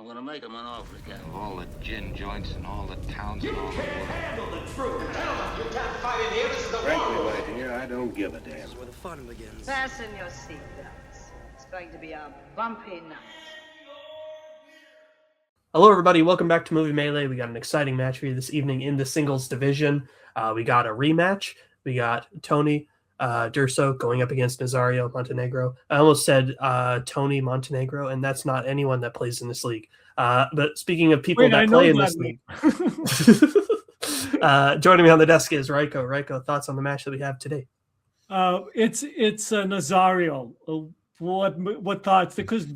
gonna make him an offer again. Of all the gin joints and all the towns and all the world. Handle the truth. Gentlemen, you can't fight in here. This is the Frankly, war. my dear, I don't give a damn. This is where the fun begins. Fasten your seatbelts. It's going to be a bumpy night. Hello, everybody. Welcome back to Movie Melee. We got an exciting match for you this evening in the singles division. We got a rematch. We got Tony Durso going up against Nazario Montenegro. I almost said Tony Montenegro, and that's not anyone that plays in this league. But speaking of people that play in this league, joining me on the desk is Raiko. Raiko, thoughts on the match that we have today? It's Nazario. What thoughts? Because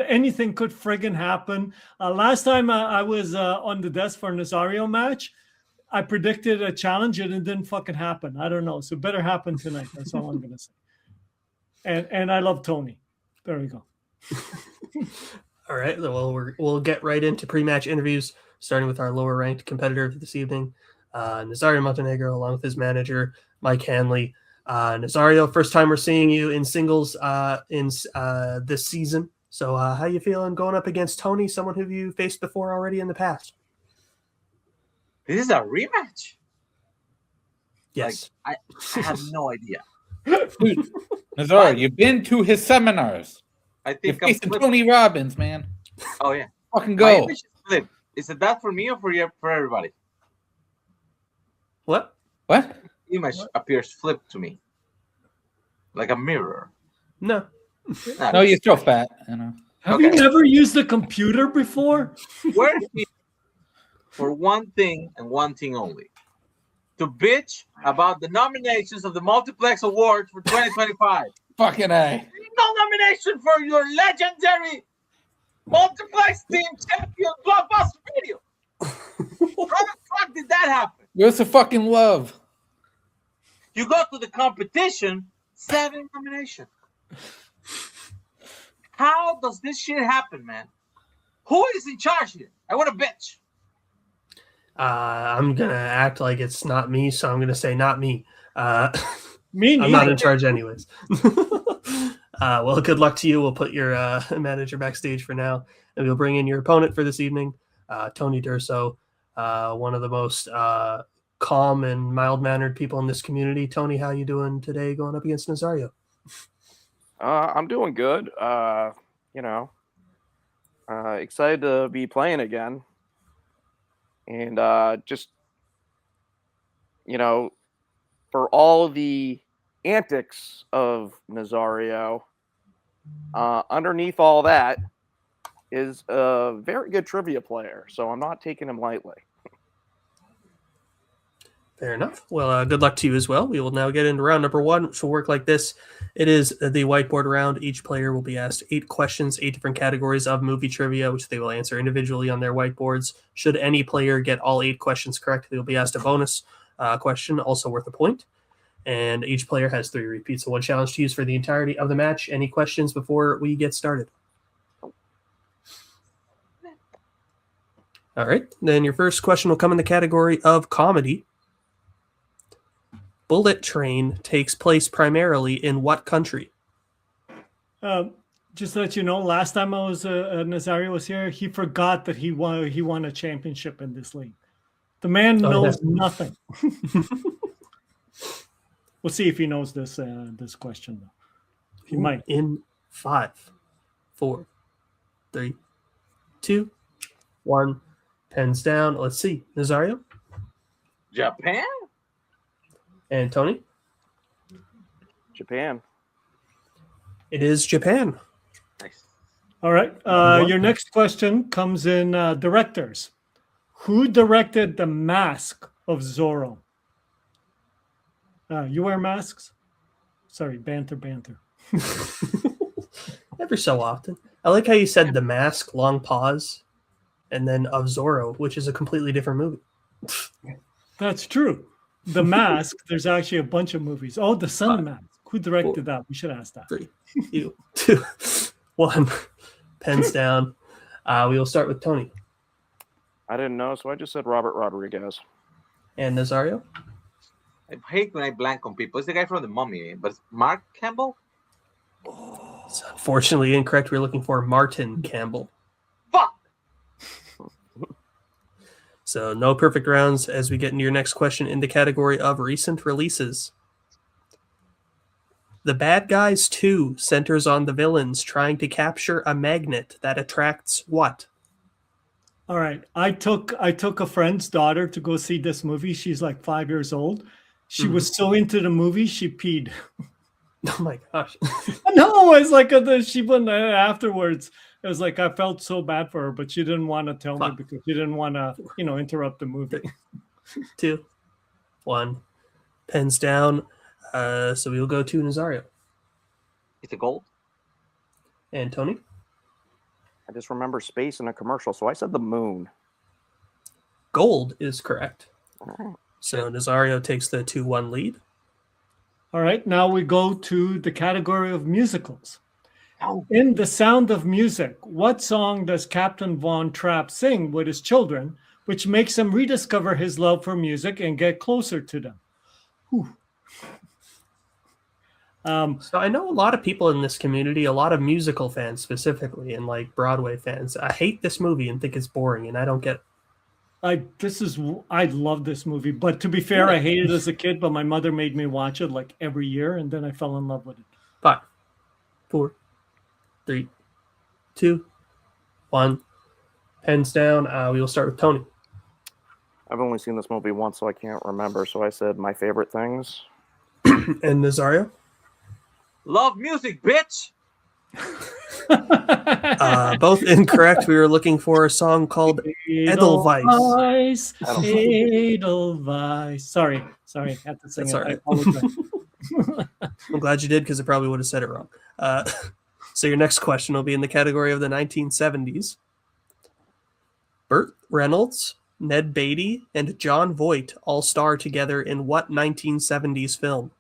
anything could friggin' happen. Last time I was on the desk for a Nazario match, I predicted a challenge and it didn't fucking happen. I don't know. So it better happen tonight. That's all I'm gonna say. And I love Tony. There we go. All right. Well, we'll get right into pre-match interviews, starting with our lower-ranked competitor this evening, Nazario Montenegro, along with his manager Mike Hanley. Nazario, first time we're seeing you in singles in this season. So how you feeling going up against Tony, someone who you faced before already in the past? This is a rematch? Yes. Like, I have no idea. Dude, Nazario, you've been to his seminars. I think you're facing Tony Robbins, man. Oh, yeah. Fucking go. Is it that for me or for everybody? What? What? Image appears flipped to me. Like a mirror. No. No, you're still fat. You know. Have you never used a computer before? We're here for one thing and one thing only. To bitch about the nominations of the Multiplex Awards for 2025. Fucking A. No nomination for your legendary Multiplex Team Champion Blockbuster video. How the fuck did that happen? Where's the fucking love? You go to the competition, 7 nominations. How does this shit happen, man? Who is in charge here? I want a bitch. I'm going to act like it's not me, so I'm going to say not me. Me I'm not in charge anyways. Well, good luck to you. We'll put your manager backstage for now, and we'll bring in your opponent for this evening, Tony Durso, one of the most calm and mild-mannered people in this community. Tony, how you doing today going up against Nazario? I'm doing good. Excited to be playing again. And just, for all the antics of Nazario, underneath all that is a very good trivia player. So I'm not taking him lightly. Fair enough. Well, good luck to you as well. We will now get into round number 1, which will work like this. It is the whiteboard round. Each player will be asked 8 questions, 8 different categories of movie trivia, which they will answer individually on their whiteboards. Should any player get all 8 questions correct, they will be asked a bonus question, also worth a point. And each player has 3 repeats of 1 challenge to use for the entirety of the match. Any questions before we get started? All right. Then your first question will come in the category of comedy. Bullet Train takes place primarily in what country? Just to let you know, last time Nazario was here, he forgot that he won a championship in this league. The man knows nothing. We'll see if he knows this question though. He might. In 5, 4, 3, 2, 1. Pens down. Let's see. Nazario? Japan? And Tony? Japan. It is Japan. Nice. All right. Your next question comes in directors. Who directed The Mask of Zorro? You wear masks? Sorry, banter. Every so often. I like how you said The Mask, long pause, and then of Zorro, which is a completely different movie. That's true. The Mask, there's actually a bunch of movies. Oh, The Sun Mask. Who directed that? We should ask that. 3, 2, 1. Pens down. We will start with Tony. I didn't know, so I just said Robert Rodriguez. And Nazario? I hate when I blank on people. It's the guy from The Mummy, but it's Mark Campbell? It's unfortunately incorrect. We're looking for Martin Campbell. Fuck! So no perfect rounds as we get into your next question in the category of recent releases. The Bad Guys 2 centers on the villains trying to capture a magnet that attracts what? All right. I took a friend's daughter to go see this movie. She's like 5 years old. She was so into the movie, she peed. Oh my gosh. No, it's like she went afterwards. It was like I felt so bad for her, but she didn't want to tell me because she didn't want to, interrupt the movie. 2, 1. Pens down. So we'll go to Nazario. Is it gold? And Tony? I just remember space in a commercial, so I said the moon. Gold is correct. All right. So Nazario takes the 2-1 lead. All right, now we go to the category of musicals. Oh. In The Sound of Music, what song does Captain Von Trapp sing with his children, which makes him rediscover his love for music and get closer to them? So I know a lot of people in this community, a lot of musical fans specifically, and like Broadway fans. I hate this movie and think it's boring, and I don't get. I love this movie, but to be fair, I hated it as a kid, but my mother made me watch it like every year, and then I fell in love with it. 5, 4, 3, 2, 1. Pens down. We will start with Tony. I've only seen this movie once, so I can't remember. So I said my favorite things. And Nazario? Love music, bitch. Both incorrect. We were looking for a song called Edelweiss. Edelweiss. Sorry, I had to sing That's it. all right. I apologize. I'm glad you did because I probably would have said it wrong. So your next question will be in the category of the 1970s. Burt Reynolds, Ned Beatty, and John Voight all star together in what 1970s film?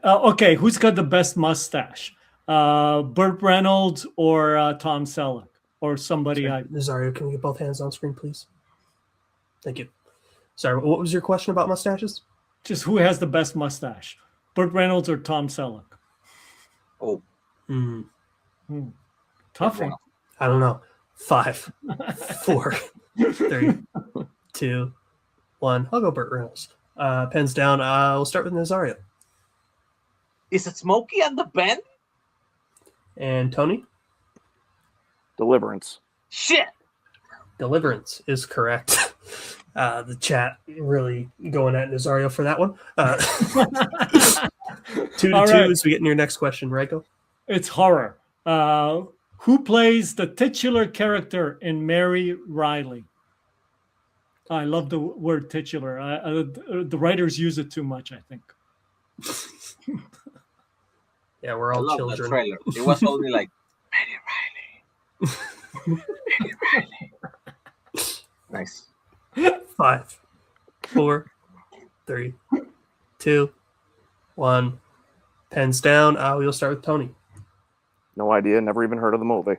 Okay, who's got the best mustache? Burt Reynolds or Tom Selleck or somebody? Sorry, Nazario, can we get both hands on screen, please? Thank you. Sorry, what was your question about mustaches? Just who has the best mustache? Burt Reynolds or Tom Selleck? Oh. Tough one. I don't know. 5, 4, 3, 2, 1. I'll go Burt Reynolds. Pens down. We'll start with Nazario. Is it Smokey and the Band? And Tony? Deliverance. Shit. Deliverance is correct. The chat really going at Nazario for that one. 2-2 right. as we get in your next question, Reiko. It's horror. Who plays the titular character in Mary Riley? I love the word titular. The writers use it too much, I think. Yeah, we're I all love children. the trailer. It was only like Mary Riley. Mary Riley. Nice. 5, 4, 3, 2, 1. Pens down. We'll start with Tony. No idea. Never even heard of the movie.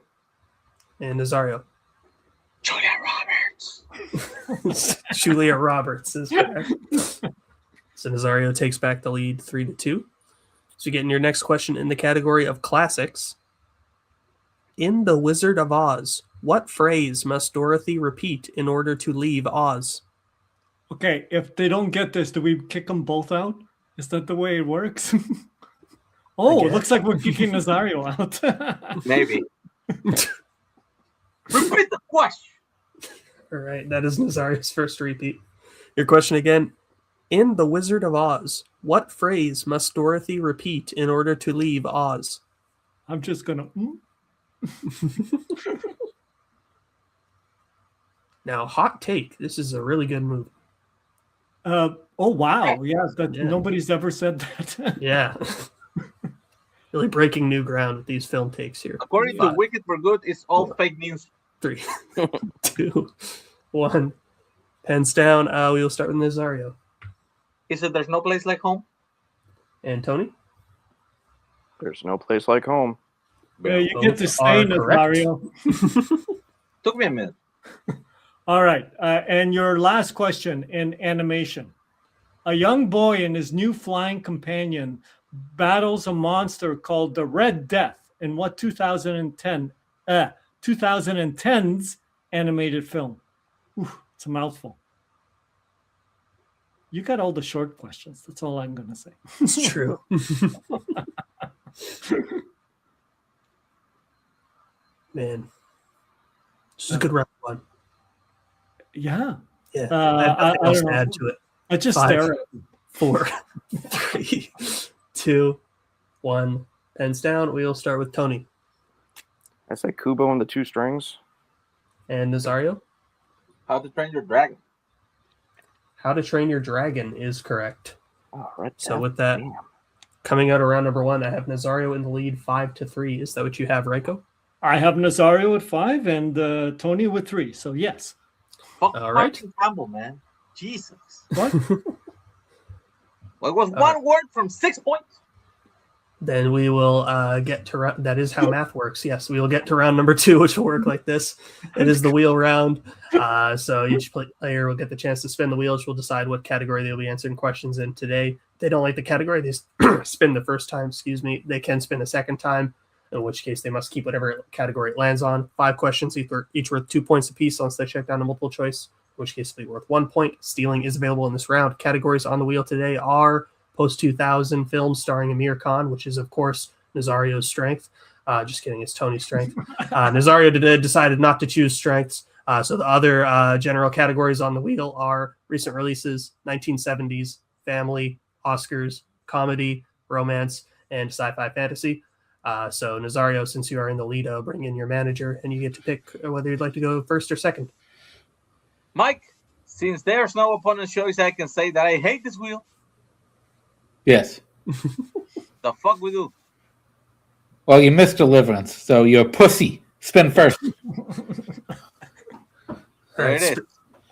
And Nazario. Julia Roberts. Julia Roberts is correct. So Nazario takes back the lead 3-2. So you get in your next question in the category of classics. In The Wizard of Oz, what phrase must Dorothy repeat in order to leave Oz? Okay, if they don't get this, do we kick them both out? Is that the way it works? Oh, it looks like we're kicking Nazario out. Maybe. Repeat the question. All right, that is Nazario's first repeat. Your question again. In The Wizard of Oz, what phrase must Dorothy repeat in order to leave Oz? I'm just going to... Now, hot take. This is a really good movie. Oh, wow. Yeah, nobody's ever said that. Yeah. Really breaking new ground with these film takes here. According to Wicked for Good, it's all fake news. 3, 2, 1. Pens down. We will start with Nazario. Is it There's No Place Like Home? And Tony? There's no place like home. Yeah, you get to stay, Nazario. Took me a minute. All right. And your last question in animation. A young boy and his new flying companion battles a monster called the Red Death in what 2010's animated film? It's a mouthful. You got all the short questions. That's all I'm going to say. It's true. Man, this is a good round one. Yeah. Yeah, I I have nothing else don't to know. add to it. I just 5, stare at 4, 3, 2, 1. Pens down. We'll start with Tony I say Kubo and the Two Strings. and Nazario. How to Train Your Dragon. How to Train Your Dragon is correct. Oh, right. So with that, Damn. coming out of round number 1, I have Nazario in the lead 5-3. Is that what you have, Reiko? I have Nazario at 5 and Tony with 3. So yes. Fuck All right. Martin Campbell, man. Jesus. What? Well, it was one word from 6 points. Then we will get to that is how math works. Yes, we will get to round number 2, which will work like this. It is the wheel round. So each player will get the chance to spin the wheel, which will decide what category they'll be answering questions in today. If they don't like the category, they spin the first time, They can spin a second time, in which case they must keep whatever category it lands on. 5 questions, each worth 2 points apiece once they check down to multiple choice, in which case it'll be worth 1 point. Stealing is available in this round. Categories on the wheel today are post-2000 films starring Amir Khan, which is, of course, Nazario's strength. Just kidding, it's Tony's strength. Nazario decided not to choose strengths. So the other general categories on the wheel are recent releases, 1970s, family, Oscars, comedy, romance, and sci-fi fantasy. So Nazario, since you are in the lead, I'll bring in your manager, and you get to pick whether you'd like to go first or second. Mike, since there's no opponent choice, I can say that I hate this wheel. Yes. The fuck we do? Well, you missed Deliverance, so you're a pussy. Spin first. There it is.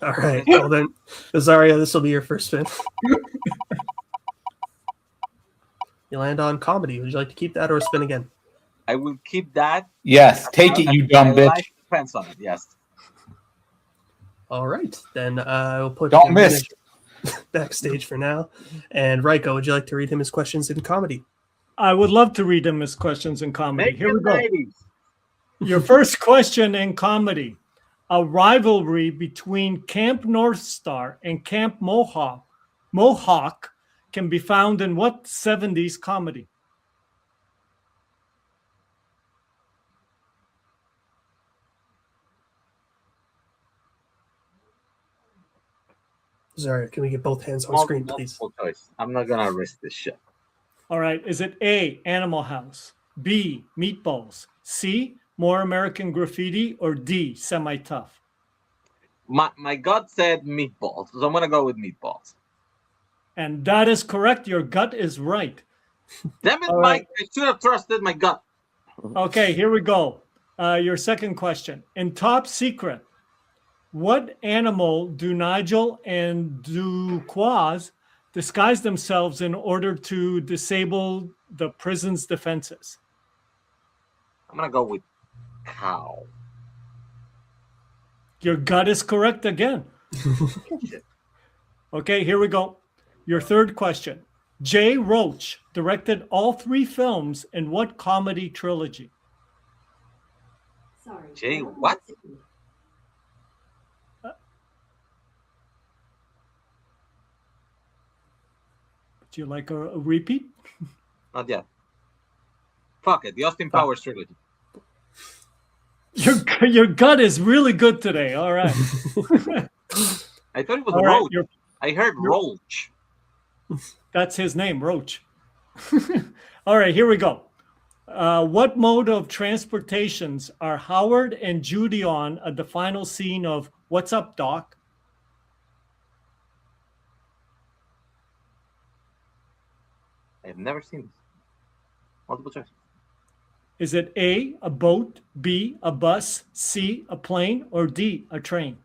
All right. Well then, Nazario, this will be your first spin. You land on comedy. Would you like to keep that or spin again? I will keep that. Yes, take it, you dumb bitch. Life depends on it. Yes. All right. Then I'll put Don't your miss. manager backstage for now. And Reiko, would you like to read him his questions in comedy? I would love to read him his questions in comedy. Make Here we it go. ladies. Your first question in comedy. A rivalry between Camp North Star and Camp Mohawk can be found in what 70s comedy? Sorry, can we get both hands on screen, please? Multiple choice. I'm not gonna risk this shit. All right. Is it A, Animal House, B, Meatballs, C, More American Graffiti, or D, Semi-Tough? My gut said meatballs, so I'm gonna go with meatballs. And that is correct. Your gut is right. Damn it, All Mike! right. I should have trusted my gut. Okay, here we go. Your second question. In Top Secret, what animal do Nigel and Duquoise disguise themselves in order to disable the prison's defenses? I'm gonna go with cow. Your gut is correct again. Okay, here we go. Your third question. Jay Roach directed all 3 films in what comedy trilogy? Sorry. Jay, what? Do you like a repeat? Not yet. Fuck it, the Austin Powers trilogy. Your gut is really good today. All right. I thought it was All right, Roach. I heard Roach. That's his name, Roach. All right, here we go. What mode of transportations are Howard and Judy on at the final scene of What's Up, Doc? I have never seen this. Multiple choice. Is it A, a boat, B, a bus, C, a plane, or D, a train?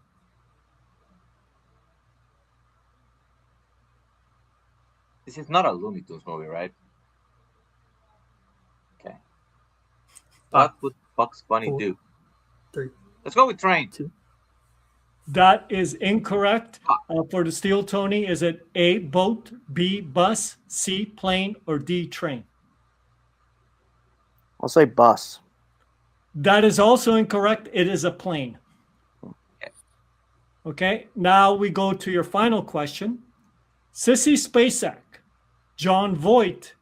This is not a Looney Tunes movie, right? Okay. What would Bugs Bunny 4, do? 3. Let's go with train. 2. That is incorrect. For the Steel Tony, is it A, boat, B, bus, C, plane, or D, train? I'll say bus. That is also incorrect. It is a plane. Okay, now we go to your final question. Sissy Spacek, John Voight,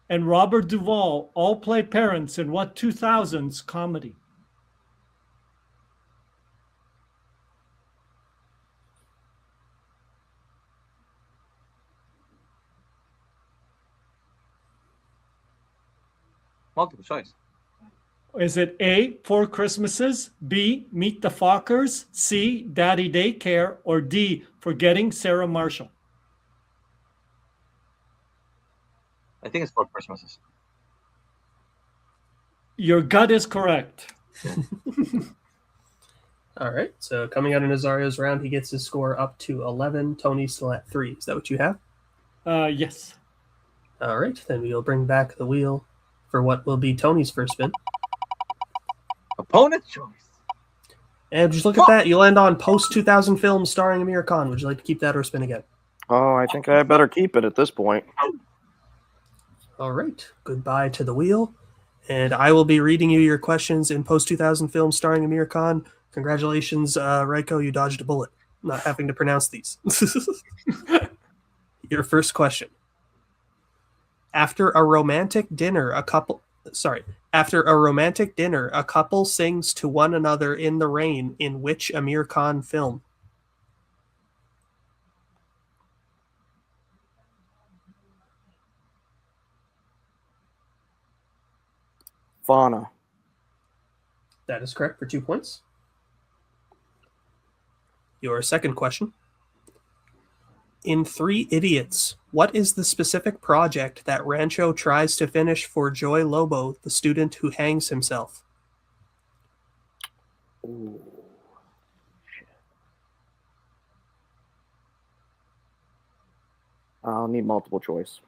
and Robert Duvall all play parents in what 2000s comedy? Multiple choice. Is it A, Four Christmases, B, Meet the Fockers, C, Daddy Daycare, or D, Forgetting Sarah Marshall? I think it's 4 Christmases. Your gut is correct. All right. So coming out of Nazario's round, he gets his score up to 11. Tony's still at 3. Is that what you have? Yes. All right. Then we'll bring back the wheel for what will be Tony's first spin. Opponent choice. And just look at that. You'll end on post-2000 films starring Amir Khan. Would you like to keep that or spin again? Oh, I think I better keep it at this point. All right. Goodbye to the wheel. And I will be reading you your questions in post-2000 films starring Amir Khan. Congratulations, Raiko. You dodged a bullet. Not having to pronounce these. Your first question. After a romantic dinner, a couple sings to one another in the rain in which Amir Khan film? Fauna. That is correct for 2 points. Your second question. In Three Idiots, what is the specific project that Rancho tries to finish for Joy Lobo, the student who hangs himself? Ooh. Shit. I'll need multiple choice.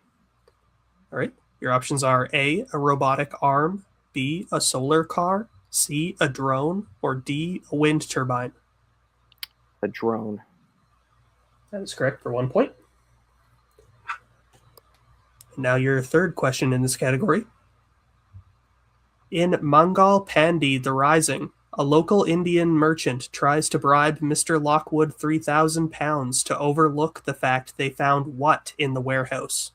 All right. Your options are A, a robotic arm, B, a solar car, C, a drone, or D, a wind turbine. A drone. That is correct for 1 point. Now your third question in this category. In Mangal Pandi, The Rising, a local Indian merchant tries to bribe Mr. Lockwood £3,000 to overlook the fact they found what in the warehouse?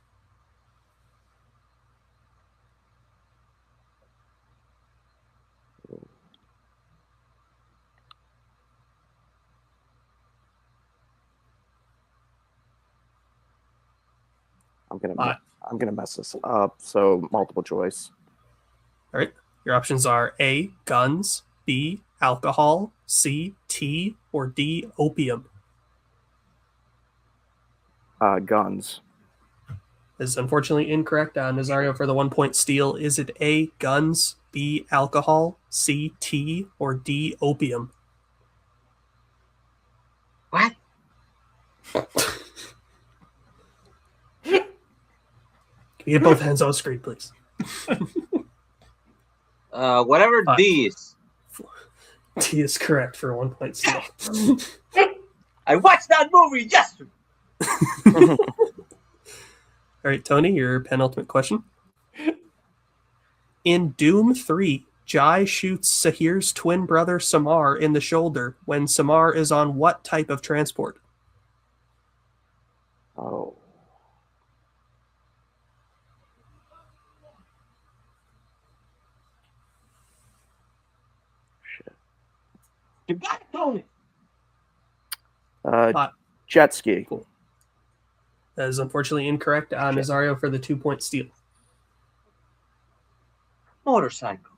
I'm gonna mess this up. So multiple choice. All right. Your options are A, guns, B, alcohol, C, tea, or D, opium. Guns. This is unfortunately incorrect. Nazario for the 1 point steal. Is it A, guns, B, alcohol, C, tea, or D, opium? What? Can you get both hands on the screen, please? Whatever D is. D is correct for 1 point steal. I watched that movie yesterday. All right, Tony, your penultimate question. In Doom 3, Jai shoots Sahir's twin brother Samar in the shoulder when Samar is on what type of transport? Oh. Shit. You got it, Tony. Jet ski. Cool. That is unfortunately incorrect. Nazario for the 2 point steal. Motorcycle.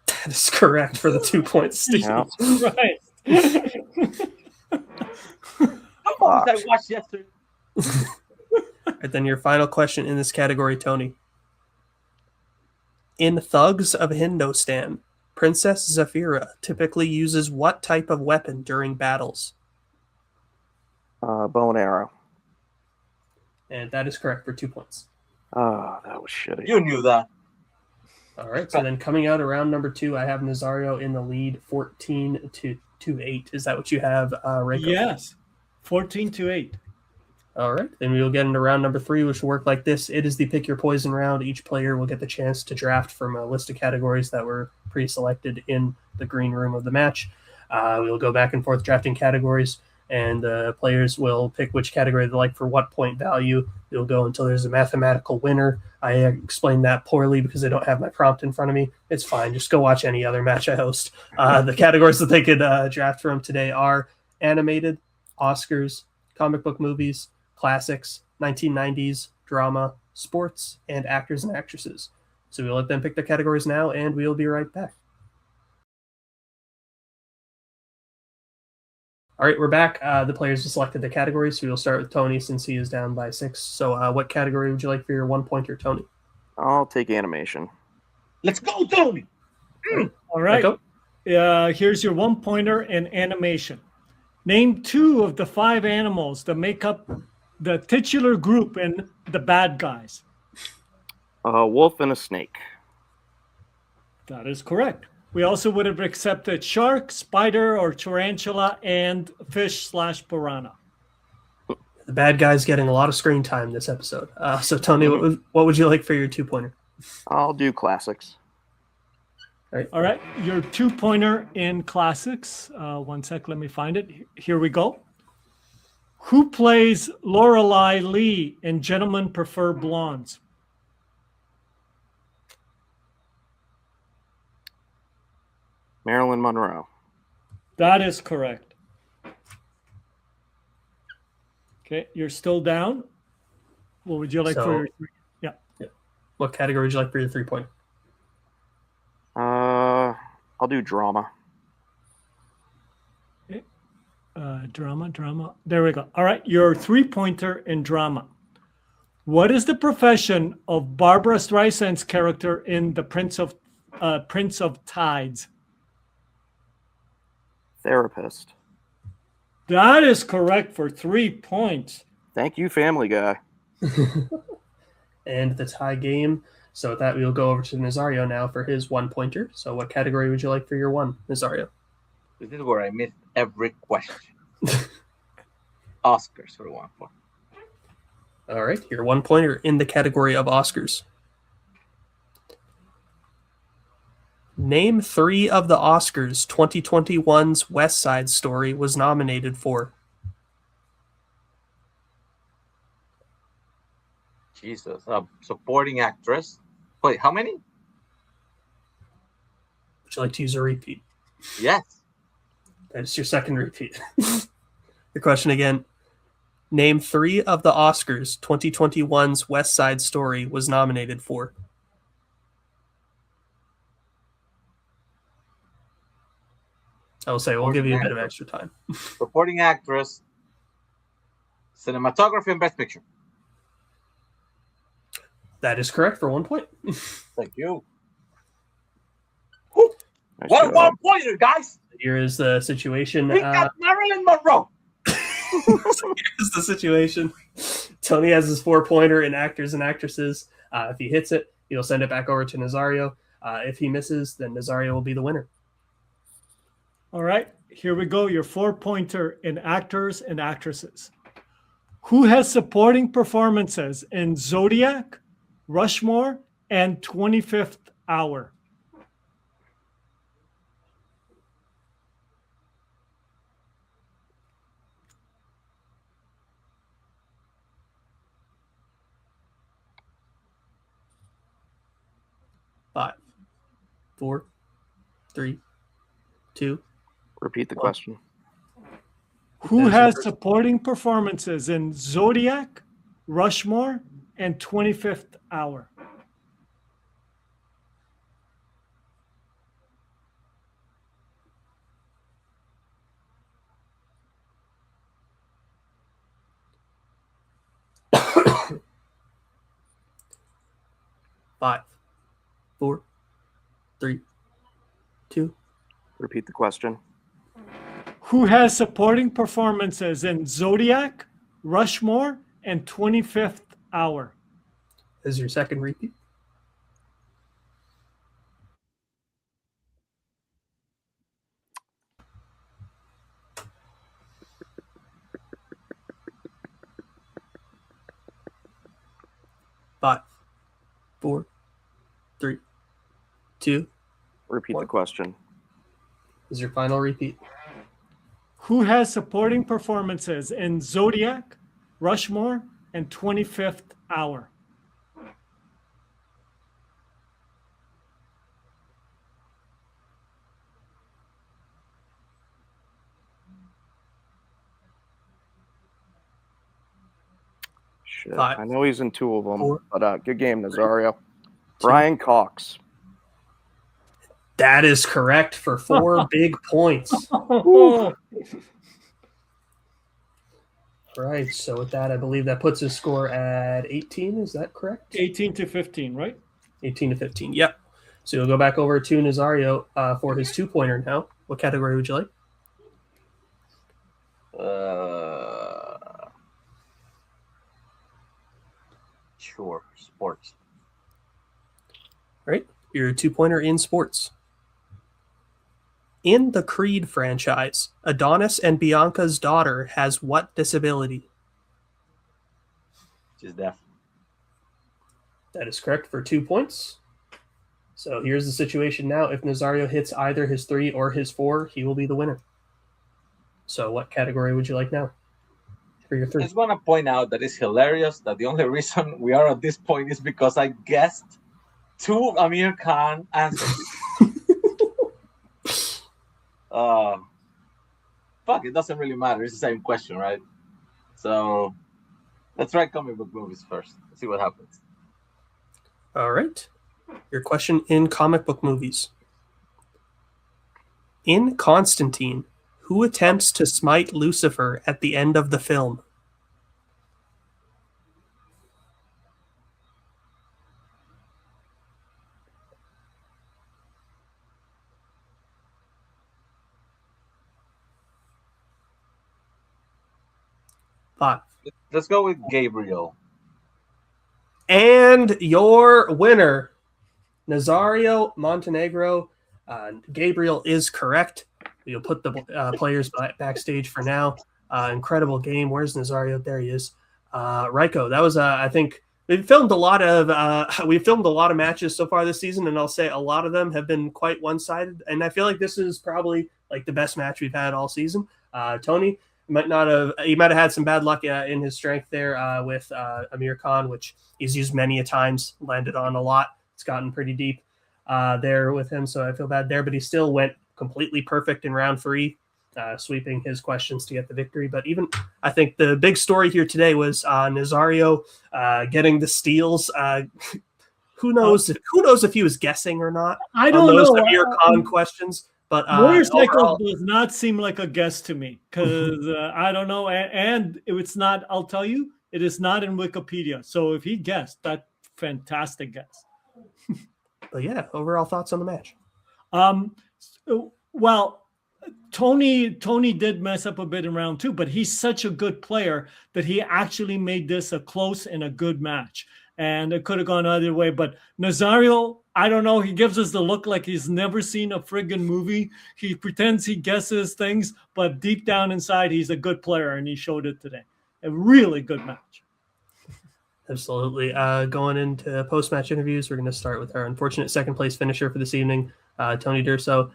That is correct for the 2 point steal. Yeah. Right. What movies I watched yesterday? Right, then your final question in this category, Tony. In Thugs of Hindostan, Princess Zafira typically uses what type of weapon during battles? Bow and arrow. And that is correct for 2 points. Oh, that was shitty. You knew that. All right, so then coming out of round number 2, I have Nazario in the lead 14-8. Is that what you have, Reiko? Yes. 14-8. All right, then we will get into round number 3, which will work like this. It is the Pick Your Poison round. Each player will get the chance to draft from a list of categories that were pre-selected in the green room of the match. We'll go back and forth drafting categories, and the players will pick which category they like for what point value. It'll go until there's a mathematical winner. I explained that poorly because I don't have my prompt in front of me. It's fine. Just go watch any other match I host. The categories that they could draft from today are animated, Oscars, comic book movies, classics, 1990s, drama, sports, and actors and actresses. So we'll let them pick their categories now, and we'll be right back. All right, we're back. The players have selected the categories, so we'll start with Tony since he is down by 6. So what category would you like for your 1-pointer, Tony? I'll take animation. Let's go, Tony! All right. Here's your 1-pointer in animation. Name 2 of the 5 animals that make up the titular group in The Bad Guys. A wolf and a snake. That is correct. We also would have accepted shark, spider, or tarantula, and fish/piranha. The bad guy's getting a lot of screen time this episode. So, Tony, what would you like for your 2-pointer? I'll do classics. All right. Your 2-pointer in classics. 1 sec. Let me find it. Here we go. Who plays Lorelei Lee in Gentlemen Prefer Blondes? Marilyn Monroe. That is correct. Okay, you're still down. What would you like for your 3? Yeah. What category would you like for your 3-pointer? I'll do drama. Okay. Drama. There we go. All right, your 3-pointer in drama. What is the profession of Barbara Streisand's character in The Prince of Tides? Therapist. That is correct for 3 points. Thank you, Family Guy. And the tie game. So with that, we'll go over to Nazario now for his 1-pointer. So what category would you like for your 1, Nazario? This is where I missed every question. Oscars for 1 point. All right, your 1-pointer in the category of Oscars. Name 3 of the Oscars 2021's West Side Story was nominated for. Jesus. Supporting actress. Wait, how many? Would you like to use a repeat? Yes. That's your second repeat. The question again. Name 3 of the Oscars 2021's West Side Story was nominated for. I will say we'll give you a bit of extra time. Supporting actress, cinematography, and best picture. That is correct for 1 point. Thank you. Nice What a job. 1-pointer, guys! Here is the situation. We got Marilyn Monroe. Here's the situation. Tony has his 4-pointer in actors and actresses. If he hits it, he'll send it back over to Nazario. If he misses, then Nazario will be the winner. All right, here we go. Your 4-pointer in actors and actresses. Who has supporting performances in Zodiac, Rushmore, and 25th Hour? Five, 4, 3, 2. Repeat the question. Who has supporting performances in Zodiac, Rushmore, and 25th Hour? Five, 4, 3, 2. Repeat the question. Who has supporting performances in Zodiac, Rushmore, and 25th Hour? Is your second repeat? Five, 4, 3, 2. Repeat What? the question. Is your final repeat? Who has supporting performances in Zodiac, Rushmore, and 25th Hour? Shit. 5, I know he's in 2 of them, 4, but good game, Nazario. 2. Brian Cox. That is correct for 4 big points. Right. So with that, I believe that puts his score at 18. Is that correct? 18 to 15, right? 18 to 15. Yep. So you'll go back over to Nazario for his 2-pointer now. What category would you like? Sure, sports. Right. Your 2-pointer in sports. In the Creed franchise, Adonis and Bianca's daughter has what disability? She's deaf. That is correct for 2 points. So here's the situation now. If Nazario hits either his 3 or his 4, he will be the winner. So what category would you like now for your I 3? just want to point out that it's hilarious that the only reason we are at this point is because I guessed 2 Amir Khan answers. Fuck, it doesn't really matter. It's the same question, right? So let's try comic book movies first. Let's see what happens. All right. Your question in comic book movies. In Constantine, who attempts to smite Lucifer at the end of the film? Five. Let's go with Gabriel. And your winner, Nazario Montenegro. Gabriel is correct. You'll put the players backstage for now. Incredible game. Where's Nazario? There he is. Raiko, that was I think we've filmed a lot of matches so far this season, and I'll say a lot of them have been quite one-sided. And I feel like this is probably like the best match we've had all season. Tony might have had some bad luck in his strength there with Amir Khan, which he's used many a times, landed on a lot. It's gotten pretty deep there with him, so I feel bad there. But he still went completely perfect in round 3, sweeping his questions to get the victory. But even I think the big story here today was Nazario getting the steals. Who knows if he was guessing or not? I don't know. Amir Khan questions. But motorcycle does not seem like a guess to me because I don't know. And if it's not, I'll tell you, it is not in Wikipedia. So if he guessed, that fantastic guess. But yeah, overall thoughts on the match. Well, Tony did mess up a bit in round 2, but he's such a good player that he actually made this a close and a good match. And it could have gone either way. But Nazario, I don't know. He gives us the look like he's never seen a friggin' movie. He pretends he guesses things, but deep down inside, he's a good player, and he showed it today. A really good match. Absolutely. Going into post-match interviews, we're going to start with our unfortunate second-place finisher for this evening, Tony Durso.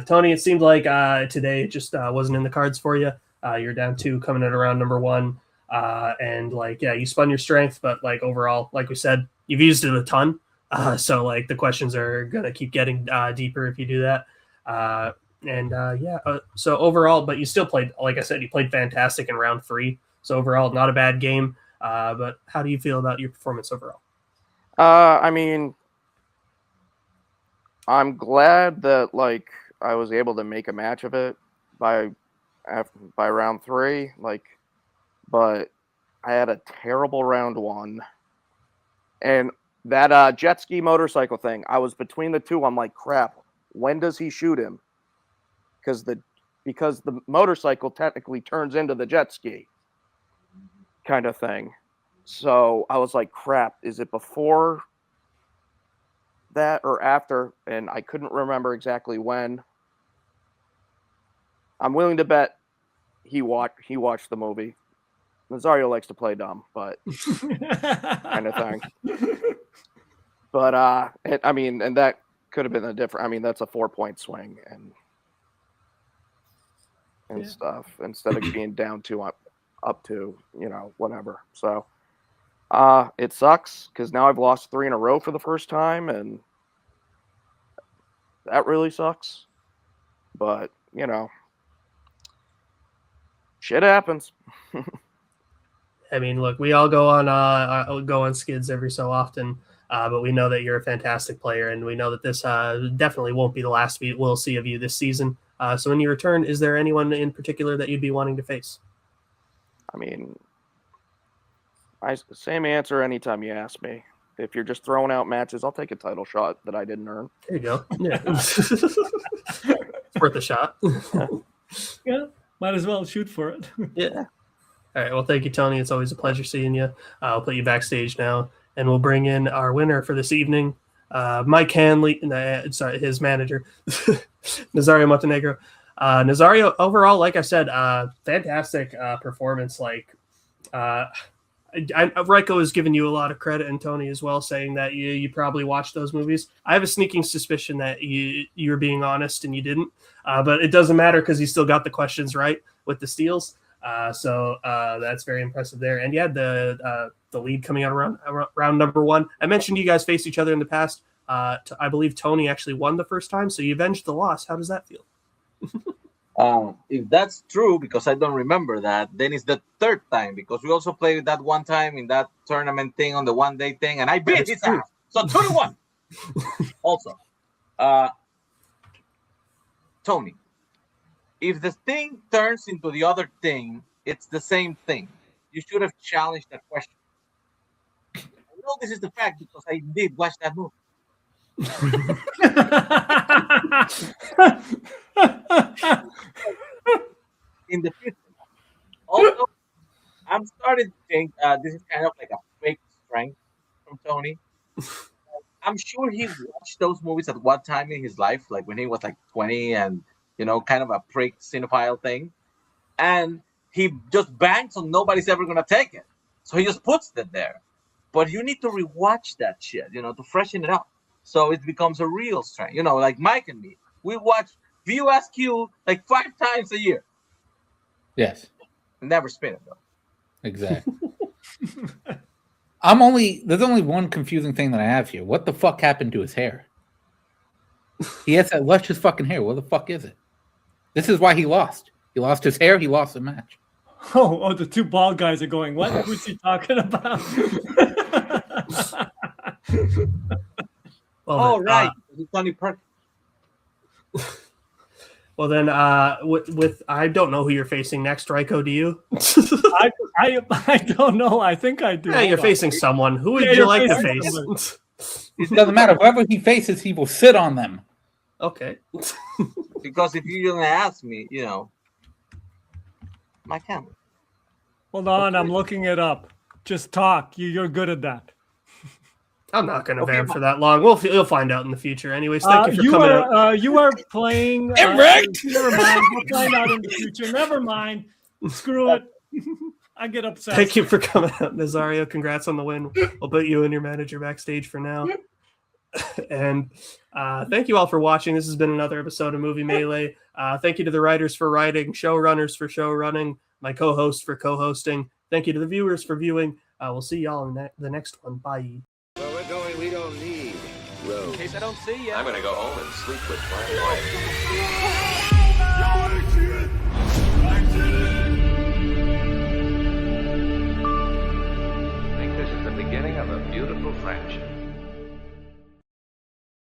Tony, it seemed like today it just wasn't in the cards for you. You're down 2 coming in around number 1. And you spun your strength, but overall, like we said, you've used it a ton. So the questions are gonna keep getting deeper if you do that. So overall, but you still played, like I said, you played fantastic in round 3. So overall, not a bad game. But how do you feel about your performance overall? I mean, I'm glad that I was able to make a match of it by round 3. But I had a terrible round 1. And that jet ski motorcycle thing, I was between the 2. I'm like, crap, when does he shoot him? Because the motorcycle technically turns into the jet ski kind of thing. So I was like, crap, is it before that or after? And I couldn't remember exactly when. I'm willing to bet he watched the movie. Nazario likes to play dumb, but kind of thing. But and that could have been a different. I mean, that's a 4-point swing, and and stuff instead of being down 2 up to, whatever. So it sucks because now I've lost 3 in a row for the first time, and that really sucks. But, shit happens. I mean, look, we all go on skids every so often, but we know that you're a fantastic player, and we know that this definitely won't be the last we'll see of you this season. So when you return, is there anyone in particular that you'd be wanting to face? I mean, same answer anytime you ask me. If you're just throwing out matches, I'll take a title shot that I didn't earn. There you go. Yeah. It's worth a shot. Yeah, might as well shoot for it. Yeah. All right. Well, thank you, Tony. It's always a pleasure seeing you. I'll put you backstage now, and we'll bring in our winner for this evening, Mike Hanley, his manager, Nazario Montenegro. Nazario, overall, like I said, fantastic performance. Reiko has given you a lot of credit, and Tony as well, saying that you probably watched those movies. I have a sneaking suspicion that you're being honest and you didn't, but it doesn't matter because you still got the questions right with the steals. So that's very impressive there. And yeah, the lead coming out around round number 1. I mentioned you guys faced each other in the past. I believe Tony actually won the first time, so you avenged the loss. How does that feel? If that's true, because I don't remember that, then it's the 3rd time, because we also played that one time in that tournament thing on the one-day thing, and I beat his ass. So 2-1. Also, Tony, if the thing turns into the other thing, it's the same thing. You should have challenged that question. I know this is the fact because I did watch that movie. In the future. Also, I'm starting to think this is kind of like a fake strength from Tony. I'm sure he watched those movies at one time in his life, like when he was like 20 and, kind of a prick cinephile thing. And he just banks on nobody's ever going to take it. So he just puts it there. But you need to rewatch that shit, to freshen it up. So it becomes a real strength. Like Mike and me, we watch VUSQ like 5 times a year. Yes. Never spin it, though. Exactly. There's only one confusing thing that I have here. What the fuck happened to his hair? He has that luscious fucking hair. Where the fuck is it? This is why he lost. He lost his hair. He lost the match. Oh, the 2 bald guys are going, what? Who's he talking about? Well, right. It's Tony Perkins. Well, then, with I don't know who you're facing next, Reiko, do you? I don't know. I think I do. Yeah, you're facing someone. Who would you like to face? It doesn't matter. Whoever he faces, he will sit on them. Okay. Because if you're going to ask me, my camera. Hold on, I'm looking it up. Just talk. You're good at that. I'm not going to vamp for that long. You'll find out in the future. Anyways, thank you for coming out. You are playing. Never mind. We'll find out in the future. Never mind. Screw it. I get upset. Thank you for coming out, Nazario. Congrats on the win. We'll put you and your manager backstage for now. And thank you all for watching. This has been another episode of Movie Melee. Thank you to the writers for writing, showrunners for show running, my co-host for co-hosting. Thank you to the viewers for viewing. We'll see y'all in the next one. Bye. Where we're going, we don't need roads. In case I don't see you. I'm gonna go home and sleep with my wife. I think this is the beginning of a beautiful friendship.